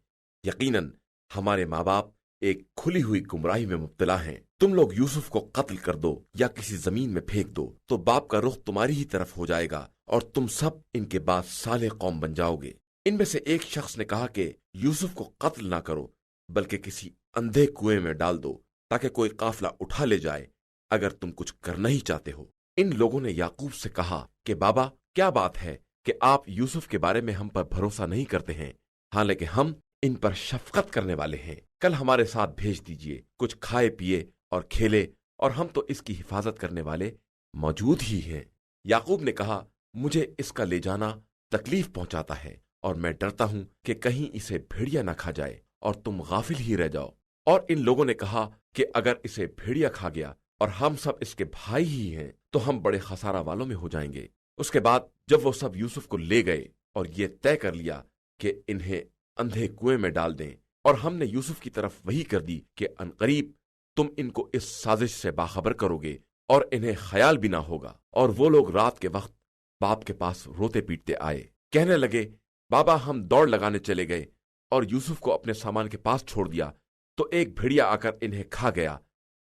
Speaker 2: یقیناً ہمارے ماں باپ ایک کھلی ہوئی گمراہی میں مبتلا ہیں، تم لوگ یوسف کو قتل کر دو یا کسی زمین میں پھینک دو تو باپ کا رخ تمہاری ہی طرف ہو جائے گا، اور تم سب ان کے بعد صالح قوم بن جاؤ گے۔ ان میں سے ایک شخص نے کہا کہ یوسف کو قتل نہ کرو بلکہ کسی اندھے کنویں میں ڈال دو تاکہ کوئی قافلہ اٹھا لے جائے، اگر تم کچھ کرنا ہی چاہتے ہو۔ ان لوگوں نے یعقوب سے کہا کہ بابا، کیا بات ہے کہ آپ یوسف کے بارے میں ہم پر بھروسہ نہیں کرتے ہیں، حالانکہ ہم ان پر شفقت کرنے والے ہیں۔ کل ہمارے ساتھ بھیج دیجئے، کچھ کھائے پیے اور کھیلے، اور ہم تو اس کی حفاظت کرنے والے موجود ہی ہیں۔ یعقوب نے کہا، مجھے اس کا لے جانا تکلیف پہنچاتا ہے، اور میں ڈرتا ہوں کہ کہیں اسے بھیڑیا نہ کھا جائے اور تم غافل ہی رہ جاؤ۔ اور ان لوگوں نے کہا کہ اگر اسے بھیڑیا کھا گیا اور ہم سب اس کے بھائی ہی ہیں تو ہم بڑے خسارہ والوں میں ہو جائیں گے۔ اس کے بعد جب وہ سب یوسف کو لے گئے اور یہ طے کر لیا کہ انہیں اندھے کنویں میں ڈال دیں، اور ہم نے یوسف کی طرف وحی کر دی کہ عنقریب تم ان کو اس سازش سے باخبر کرو گے اور انہیں خیال بھی نہ ہوگا۔ اور وہ لوگ رات کے وقت باپ کے پاس روتے پیٹتے آئے، کہنے لگے، بابا، ہم دوڑ لگانے چلے گئے اور یوسف کو اپنے سامان کے پاس چھوڑ دیا تو ایک بھیڑیا آ کر انہیں کھا گیا،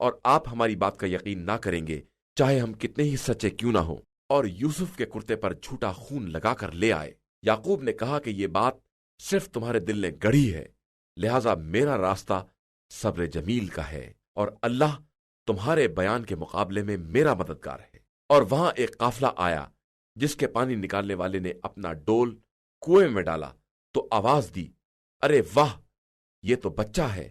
Speaker 2: اور آپ ہماری بات کا یقین نہ کریں گے چاہے ہم کتنے ہی سچے کیوں نہ ہوں، اور یوسف کے کرتے پر جھوٹا خون لگا کر لے آئے۔ یعقوب نے کہا کہ یہ بات صرف تمہارے دل نے گڑھی ہے، لہذا میرا راستہ صبر جمیل کا ہے، اور اللہ تمہارے بیان کے مقابلے میں میرا مددگار ہے۔ اور وہاں ایک قافلہ آیا جس کے پانی نکالنے والے نے اپنا ڈول کنویں میں ڈالا تو آواز دی، ارے واہ، یہ تو بچہ ہے،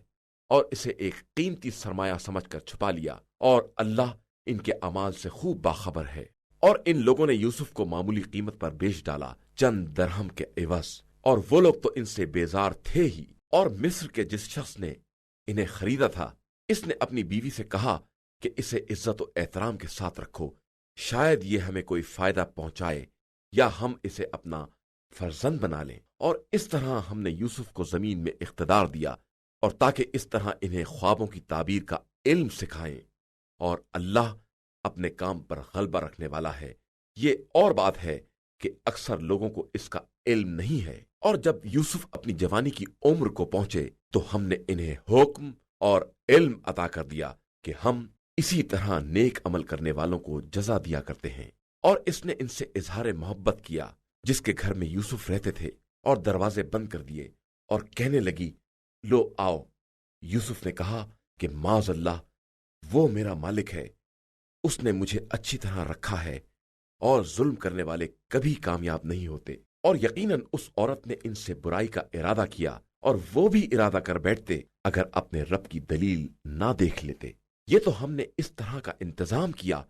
Speaker 2: اور اسے ایک قیمتی سرمایہ سمجھ کر چھپا لیا، اور اللہ ان کے اعمال سے خوب باخبر ہے۔ اور ان لوگوں نے یوسف کو معمولی قیمت پر بیچ ڈالا، چند درہم کے عوض، اور وہ لوگ تو ان سے بیزار تھے ہی۔ اور مصر کے جس شخص نے انہیں خریدا تھا، اس نے اپنی بیوی سے کہا کہ اسے عزت و احترام کے ساتھ رکھو، شاید یہ ہمیں کوئی فائدہ پہنچائے یا ہم اسے اپنا فرزند بنا لیں۔ اور اس طرح ہم نے یوسف کو زمین میں اقتدار دیا، اور تاکہ اس طرح انہیں خوابوں کی تعبیر کا علم سکھائیں، اور اللہ اپنے کام پر غلبہ رکھنے والا ہے۔ یہ اور بات ہے کہ اکثر لوگوں کو اس کا علم نہیں ہے۔ اور جب یوسف اپنی جوانی کی عمر کو پہنچے تو ہم نے انہیں حکم اور علم عطا کر دیا کہ ہم اسی طرح نیک عمل کرنے والوں کو جزا دیا کرتے ہیں۔ اور اس نے ان سے اظہار محبت کیا جس کے گھر میں یوسف رہتے تھے، اور دروازے بند کر دیے، اور کہنے لگی، لو آؤ۔ یوسف نے کہا کہ معاذ اللہ، وہ میرا مالک ہے، اس نے مجھے اچھی طرح رکھا ہے، اور ظلم کرنے والے کبھی کامیاب نہیں ہوتے۔ اور یقیناً اس عورت نے ان سے برائی کا ارادہ کیا، اور وہ بھی ارادہ کر بیٹھتے اگر اپنے رب کی دلیل نہ دیکھ لیتے۔ یہ تو ہم نے اس طرح کا انتظام کیا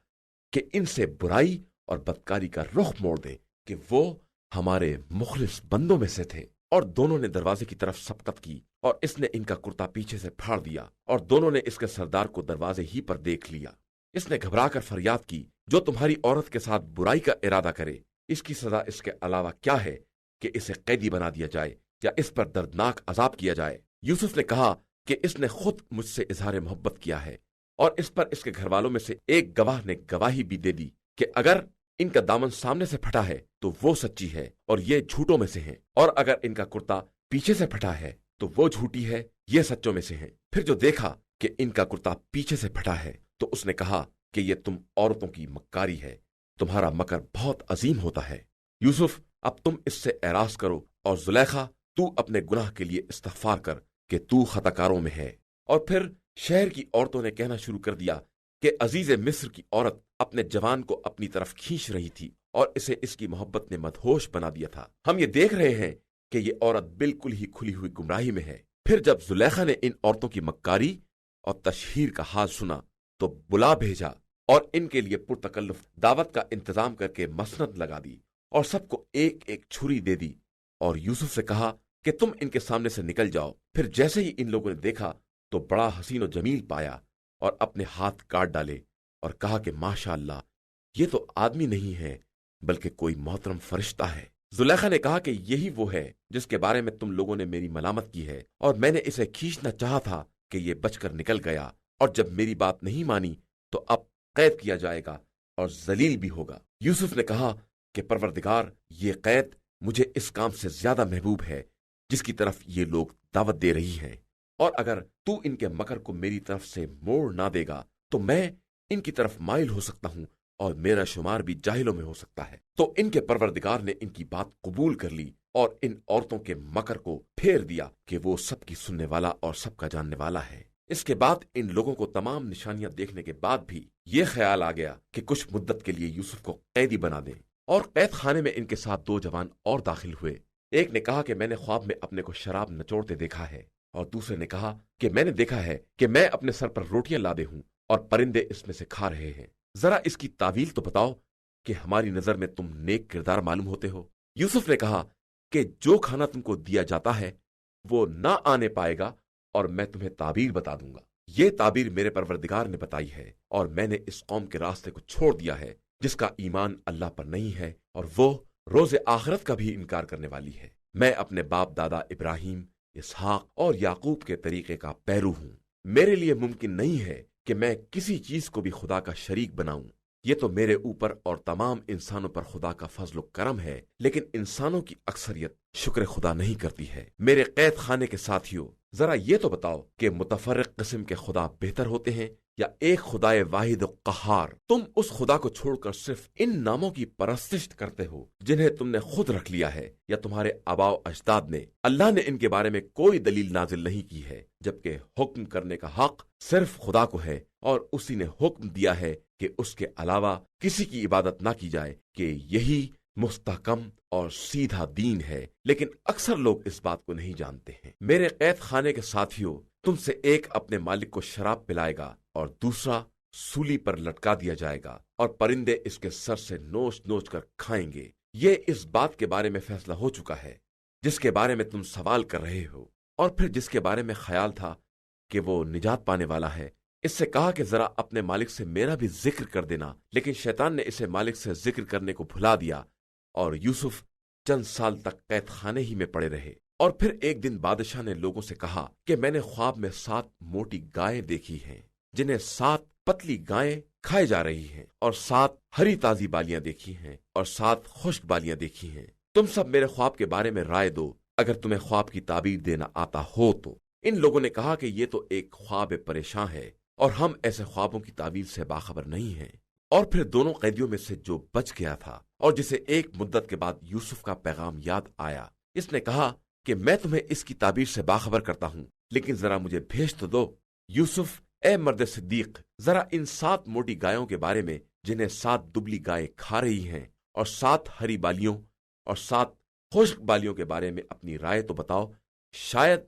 Speaker 2: کہ ان سے برائی اور بدکاری کا رخ موڑ دیں کہ وہ ہمارے مخلص بندوں میں سے تھے۔ اور دونوں نے دروازے کی طرف سبقت کی، اور اس نے ان کا کرتا پیچھے سے پھاڑ دیا، اور دونوں نے اس کے سردار کو دروازے ہی پر دیکھ لیا۔ اس نے گھبرا کر فریاد کی، جو تمہاری عورت کے ساتھ برائی کا ارادہ کرے، اس کی سزا اس کے علاوہ کیا ہے کہ اسے قیدی بنا دیا جائے یا اس پر دردناک عذاب کیا جائے۔ یوسف نے کہا کہ اس نے خود مجھ سے اظہار محبت کیا ہے، اور اس پر اس کے گھر والوں میں سے ایک گواہ نے گواہی بھی دے دی کہ اگر ان کا دامن سامنے سے پھٹا ہے تو وہ سچی ہے اور یہ جھوٹوں میں سے ہیں، اور اگر ان کا کرتا پیچھے سے پھٹا ہے تو وہ جھوٹی ہے، یہ سچوں میں سے ہیں۔ پھر جو دیکھا کہ ان کا کرتا پیچھے سے پھٹا ہے تو اس نے کہا کہ یہ تم عورتوں کی مکاری ہے، تمہارا مکر بہت عظیم ہوتا ہے۔ یوسف، اب تم اس سے اعراض کرو، اور زلیخا، تو اپنے گناہ کے لیے استغفار کر کہ تو خطاکاروں میں ہے۔ اور پھر شہر کی عورتوں نے کہنا شروع کر دیا کہ عزیز مصر کی عورت اپنے جوان کو اپنی طرف کھینچ رہی تھی، اور اسے اس کی محبت نے مدہوش بنا دیا تھا۔ ہم یہ دیکھ رہے ہیں کہ یہ عورت بالکل ہی کھلی ہوئی گمراہی میں ہے۔ پھر جب زلیخا نے ان عورتوں کی مکاری اور تشہیر کا حال سنا تو بلا بھیجا، اور ان کے لیے پرتکلف دعوت کا انتظام کر کے مسند لگا دی، اور سب کو ایک ایک چھری دے دی، اور یوسف سے کہا کہ تم ان کے سامنے سے نکل جاؤ۔ پھر جیسے ہی ان لوگوں نے دیکھا تو بڑا حسین و جمیل پایا، اور اپنے ہاتھ کاٹ ڈالے، اور کہا کہ ماشاء اللہ، یہ تو آدمی نہیں ہے بلکہ کوئی محترم فرشتہ ہے۔ زلیخا نے کہا کہ یہی وہ ہے جس کے بارے میں تم لوگوں نے میری ملامت کی ہے، اور میں نے اسے کھینچنا چاہا تھا کہ یہ بچ کر نکل گیا، اور جب میری بات نہیں مانی تو اب قید کیا جائے گا اور ذلیل بھی ہوگا۔ یوسف نے کہا کہ پروردگار، یہ قید مجھے اس کام سے زیادہ محبوب ہے جس کی طرف یہ لوگ دعوت دے رہی ہیں، اور اگر تو ان کے مکر کو میری طرف سے موڑ نہ دے گا تو میں ان کی طرف مائل ہو سکتا ہوں، اور میرا شمار بھی جاہلوں میں ہو سکتا ہے۔ تو ان کے پروردگار نے ان کی بات قبول کر لی، اور ان عورتوں کے مکر کو پھیر دیا کہ وہ سب کی سننے والا اور سب کا جاننے والا ہے۔ اس کے بعد ان لوگوں کو تمام نشانیاں دیکھنے کے بعد بھی یہ خیال آ گیا کہ کچھ مدت کے لیے یوسف کو قیدی بنا دیں، اور قید خانے میں ان کے ساتھ دو جوان اور داخل ہوئے۔ ایک نے کہا کہ میں نے خواب میں اپنے کو شراب نچوڑتے دیکھا ہے، اور دوسرے نے کہا کہ میں نے دیکھا ہے کہ میں اپنے سر پر روٹیاں لادے ہوں اور پرندے اس میں سے کھا رہے ہیں۔ ذرا اس کی تعویل تو بتاؤ کہ ہماری نظر میں تم نیک کردار معلوم ہوتے ہو۔ یوسف نے کہا کہ جو کھانا تم کو دیا جاتا ہے وہ نہ آنے پائے گا، اور میں تمہیں تعبیر بتا دوں گا۔ یہ تعبیر میرے پروردگار نے بتائی ہے، اور میں نے اس قوم کے راستے کو چھوڑ دیا ہے جس کا ایمان اللہ پر نہیں ہے، اور وہ روز آخرت کا بھی انکار کرنے والی ہے۔ میں اپنے باپ دادا ابراہیم، اسحاق اور یعقوب کے طریقے کا پیرو ہوں۔ میرے لیے ممکن نہیں ہے کہ میں کسی چیز کو بھی خدا کا شریک بناؤں۔ یہ تو میرے اوپر اور تمام انسانوں پر خدا کا فضل و کرم ہے، لیکن انسانوں کی اکثریت شکر خدا نہیں کرتی ہے۔ میرے قید خانے کے ساتھیوں، ذرا یہ تو بتاؤ کہ متفرق قسم کے خدا بہتر ہوتے ہیں یا ایک خدائے واحد و قہار؟ تم اس خدا کو چھوڑ کر صرف ان ناموں کی پرستش کرتے ہو جنہیں تم نے خود رکھ لیا ہے یا تمہارے آباء و اجداد نے۔ اللہ نے ان کے بارے میں کوئی دلیل نازل نہیں کی ہے، جبکہ حکم کرنے کا حق صرف خدا کو ہے، اور اسی نے حکم دیا ہے کہ اس کے علاوہ کسی کی عبادت نہ کی جائے، کہ یہی مستحکم اور سیدھا دین ہے، لیکن اکثر لوگ اس بات کو نہیں جانتے ہیں۔ میرے قید خانے کے ساتھیوں، تم سے ایک اپنے مالک کو شراب پلائے گا اور دوسرا سولی پر لٹکا دیا جائے گا، اور پرندے اس کے سر سے نوچ نوچ کر کھائیں گے۔ یہ اس بات کے بارے میں فیصلہ ہو چکا ہے جس کے بارے میں تم سوال کر رہے ہو، اور پھر جس کے بارے میں خیال تھا کہ وہ نجات پانے والا ہے، اس سے کہا کہ ذرا اپنے مالک سے میرا بھی ذکر کر دینا، لیکن شیطان نے اسے مالک سے ذکر کرنے کو بھلا دیا اور یوسف چند سال تک قید خانے ہی میں پڑے رہے۔ اور پھر ایک دن بادشاہ نے لوگوں سے کہا کہ میں نے خواب میں 7 موٹی گائیں دیکھی ہیں جنہیں 7 پتلی گائیں کھائے جا رہی ہیں، اور 7 ہری تازی بالیاں دیکھی ہیں اور 7 خشک بالیاں دیکھی ہیں۔ تم سب میرے خواب کے بارے میں رائے دو، اگر تمہیں خواب کی تعبیر دینا آتا ہو تو۔ ان لوگوں نے کہا کہ یہ تو ایک خواب پریشاں ہے اور ہم ایسے خوابوں کی تعبیر سے باخبر نہیں ہیں۔ اور پھر دونوں قیدیوں میں سے جو بچ گیا تھا اور جسے ایک مدت کے بعد یوسف کا پیغام یاد آیا، اس نے کہا کہ میں تمہیں اس کی تعبیر سے باخبر کرتا ہوں، لیکن ذرا مجھے بھیج تو دو۔ یوسف، اے مرد صدیق، ذرا ان 7 موٹی گایوں کے بارے میں جنہیں 7 دبلی گائیں کھا رہی ہیں، اور 7 ہری بالیوں اور 7 خشک بالیوں کے بارے میں اپنی رائے تو بتاؤ۔ شاید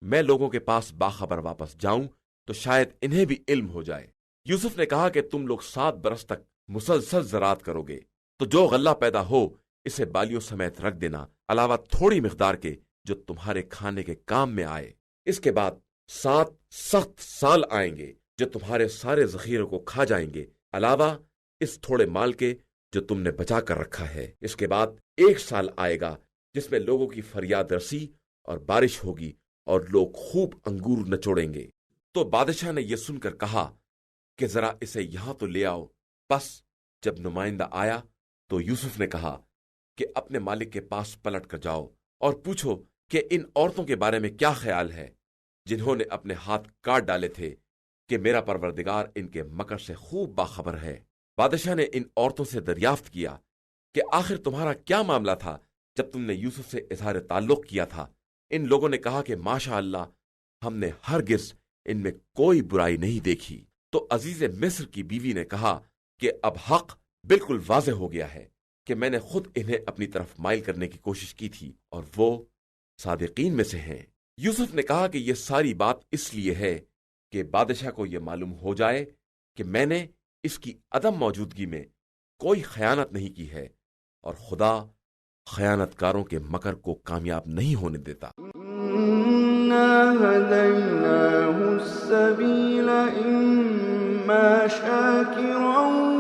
Speaker 2: میں لوگوں کے پاس باخبر واپس جاؤں تو شاید انہیں بھی علم ہو جائے۔ یوسف نے کہا کہ تم لوگ 7 برس تک مسلسل زراعت کرو گے، تو جو غلہ پیدا ہو اسے بالیوں سمیت رکھ دینا، علاوہ تھوڑی مقدار کے جو تمہارے کھانے کے کام میں آئے۔ اس کے بعد 7 سخت سال آئیں گے جو تمہارے سارے ذخیروں کو کھا جائیں گے، علاوہ اس تھوڑے مال کے جو تم نے بچا کر رکھا ہے۔ اس کے بعد 1 سال آئے گا جس میں لوگوں کی فریاد رسی اور بارش ہوگی اور لوگ خوب انگور نچوڑیں گے۔ تو بادشاہ نے یہ سن کر کہا کہ ذرا اسے یہاں تو لے آؤ۔ بس جب نمائندہ آیا تو یوسف نے کہا کہ اپنے مالک کے پاس پلٹ کر جاؤ اور پوچھو کہ ان عورتوں کے بارے میں کیا خیال ہے جنہوں نے اپنے ہاتھ کاٹ ڈالے تھے، کہ میرا پروردگار ان کے مکر سے خوب باخبر ہے۔ بادشاہ نے ان عورتوں سے دریافت کیا کہ آخر تمہارا کیا معاملہ تھا جب تم نے یوسف سے اظہار تعلق کیا تھا؟ ان لوگوں نے کہا کہ ماشاء اللہ، ہم نے ہرگز ان میں کوئی برائی نہیں دیکھی۔ تو عزیز مصر کی بیوی نے کہا کہ اب حق بالکل واضح ہو گیا ہے کہ میں نے خود انہیں اپنی طرف مائل کرنے کی کوشش کی تھی اور وہ صادقین میں سے ہیں۔ یوسف نے کہا کہ یہ ساری بات اس لیے ہے کہ بادشاہ کو یہ معلوم ہو جائے کہ میں نے اس کی عدم موجودگی میں کوئی خیانت نہیں کی ہے، اور خدا خیانت کاروں کے مکر کو کامیاب نہیں ہونے دیتا۔
Speaker 3: إِنَّا هَدَيْنَاهُ السَّبِيلَ إِمَّا شَاكِرًا